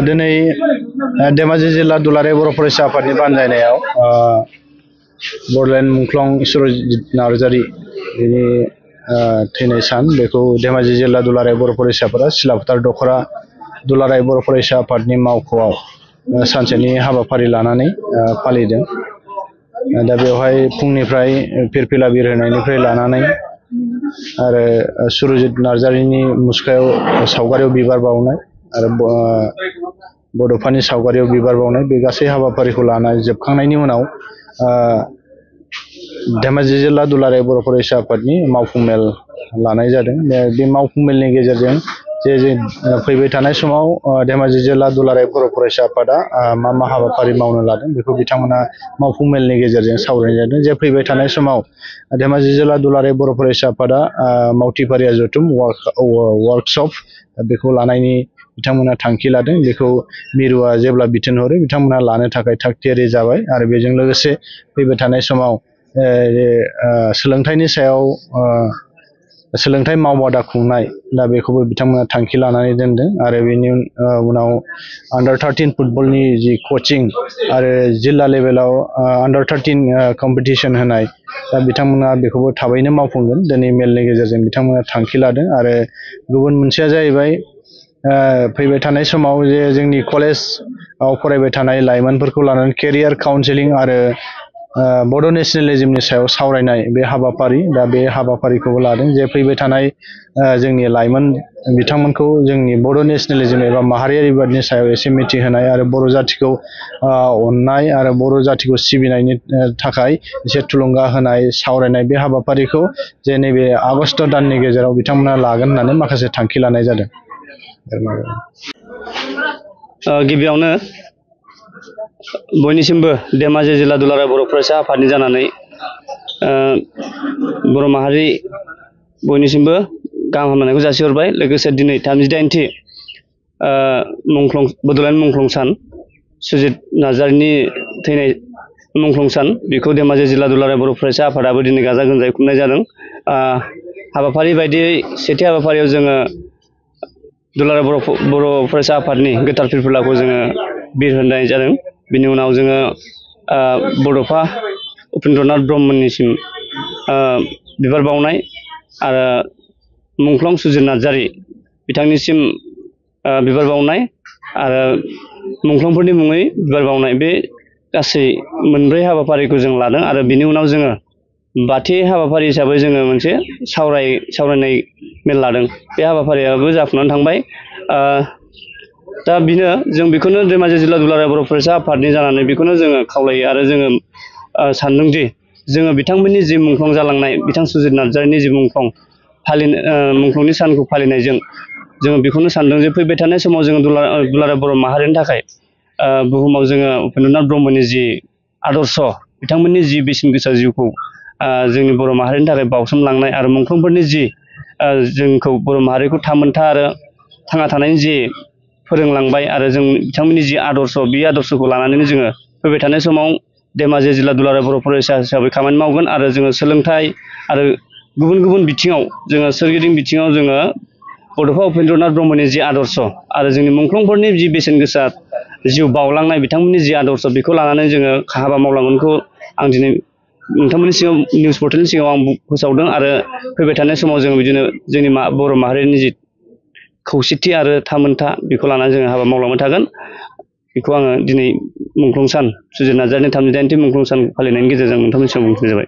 दिनै धेमाजि जिल्ला दुलाराय बर' फरायसा आफादनि बानजायनायाव बड'लेण्ड मुंख्लं सुरजित नार्जारि बिनि थैनाय सान बेखौ धेमाजि जिल्ला दुलाराय बर' फरायसाफोरा सिलाफोथार दख'रा दुलाराय बर' फरायसा आफादनि मावख'आव सानसेनि हाबाफारि लानानै फालिदों। दा बेवहाय फुंनिफ्राय फिरफिला बिरहोनायनिफ्राय लानानै आरो सुरजित नार्जारिनि मुसुखायाव सावगारियाव बिबार बावनाय आरो बड'फानि सावगारियाव बिबार बावनाय बे गासै हाबाफारिखौ लानानै जोबखांनायनि उनाव धेमाजि जिल्ला दुलाराय बर' फरायसा आफादनि मावफुं मेल लानाय जादों। बे मावफुं मेलनि गेजेरजों जे फैबाय थानाय समाव धेमाजि जिल्ला दुलाराय बर' फरायसा आफादा मा हाबाफारि मावनो लादों बेखौ बिथांमोना मावफुं मेलनि गेजेरजों सावरायनाय जादों। जे फैबाय थानाय समाव धेमाजि जिल्ला दुलाराय बर' फरायसा आफादा मावथिफारिया जथुम वार्कशप बेखौ लानायनि बिथांमोना थांखि लादों। बेखौ मिरुआ जेब्ला बिथोन हरो बिथांमोना लानो थाखाय थाग थियारि जाबाय आरो बेजों लोगोसे फैबाय थानाय समाव सोलोंथाइनि सायाव सोलोंथाइ मावबादा खुंनाय दा बेखौबो बिथांमोना थांखि लानानै दोनदों आरो बेनि उनाव अंडर-13 फुटबलनि जि कचिं आरो जिल्ला लेभेलाव अंडर-13 कम्पिटिशन होनाय दा बिथांमोना बेखौबो थाबैनो मावफुंगोन। दिनै मेलनि गेजेरजों बिथांमोना थांखि लादों आरो गुबुन मोनसेया जाहैबाय फैबाय थानाय समाव जे जोंनि कलेजाव फरायबाय थानाय लाइमोनफोरखौ लानानै केरियार काउन्सेलिं आरो बड' नेसनेलिज्मनि सायाव सावरायनाय बे हाबाफारि दा बे हाबाफारिखौबो लादों। जे फैबाय थानाय जोंनि लाइमोन बिथांमोनखौ जोंनि बड' नेसनेलिज्म एबा माहारियारि बिबादनि सायाव एसे मिथिहोनाय आरो बर' जाथिखौ अननाय आरो बर' जातिखौ सिबिनायनि थाखाय एसे थुलुंगा होनाय सावरायनाय बे हाबाफारिखौ जे नैबे आगस्ट दाननि गेजेराव बिथांमोना लागोन होननानै माखासे थांखि लानाय जादों। गिबियावनो बयनिसिमबो धेमाजि जिल्ला दुलाराय बर' फरायसा आफादनि जानानै बर' माहारि बयनिसिमबो गाहाम हामलायनायखौ जासिहरबाय। लोगोसे दिनै 38थि बड'लेण्ड मुंख्लं सान सुरजित नार्जारिनि थैनाय मुंख्लं सान बेखौ धेमाजि जिल्ला दुलाराय बर' फरायसा आफादाबो दिनै गाजा गोमजायै खुंनाय जादों। हाबाफारि बायदियै सेथि हाबाफारियाव जोङो दुलाराय बर' फरायसा आफादनि गोथार फिरफिलाखौ जोङो बिरहोनाय जादों। बिनि उनाव जोङो बड'फा उपेन्द्रनाथ ब्रह्मनिसिम बिबार बावनाय आरो मुंख्लं सुरजित नार्जारि बिथांनिसिम बिबार बावनाय आरो मुंख्लंफोरनि मुङै बिबार बावनाय बे गासै मोनब्रै हाबाफारिखौ जों लादों आरो बिनि उनाव जोङो बाथि हाबाफारि हिसाबै जोङो मोनसे सावरायनाय मेल लादों। बे हाबाफारियाबो जाफुंनानै थांबाय। दा बिनो जों बेखौनो धेमाजि जिल्ला दुलाराय बर' फरायसा आफादनि जानानै बेखौनो जोङो खावलायो आरो जोङो सानदोंदि जोङो बिथांमोननि जि मुंख्लं जालांनाय बिथां सुरजित नार्जारिनि जि मुंख्लंनि सानखौ फालिनायजों जोङो बेखौनो सानदों जे फैबाय थानाय समाव जोङो दुलाराय बर' माहारिनि थाखाय बुहुमाव जोङो उपेन्द्रनाथ ब्रह्मनि जि आदर्श बिथांमोननि जि बेसेन गोसा जिउखौ जोंनि बर' माहारिनि थाखाय बावसोमलांनाय आरो मुंख्लंफोरनि जि जोंखौ बर' माहारिखौ थामोनथा आरो थांना थानायनि जि फोरोंलांबाय आरो जों बिथांमोननि जि आदर्श बे आदर्शखौ लानानैनो जोङो फैबाय थानाय समाव धेमाजि जिल्ला दुलाराय बर' फरायसा हिसाबै खामानि मावगोन आरो जोङो सोलोंथाइ आरो गुबुन गुबुन बिथिङाव जोङो सोरगिदिं बिथिङाव जोङो बड'फा उपेन्द्रनाथ ब्रह्मनि जि आदर्श आरो जोंनि मुंख्लंफोरनि जि बेसेन गोसा जिउ बावलांनाय बिथांमोननि जि आदर्श बेखौ लानानै जोङो हाबा मावलांगोनखौ आं दिनै नोंथांमोननि सिगाङाव निउस पर्टेलनि सिगाङाव आं फोसावदों आरो फैबाय थानाय समाव जोङो बिदिनो जोंनि बर' माहारिनि जि खौसेथि आरो थामोनथा बेखौ लानानै जोङो हाबा मावलांबाय थागोन। बेखौ आङो दिनै मुंख्लं सान सुरजित नार्जारिनि 38थि मुंख्लं सान फालिनायनि गेजेरजों नोंथांमोननि सिगाङाव बुंथिनाय जाबाय।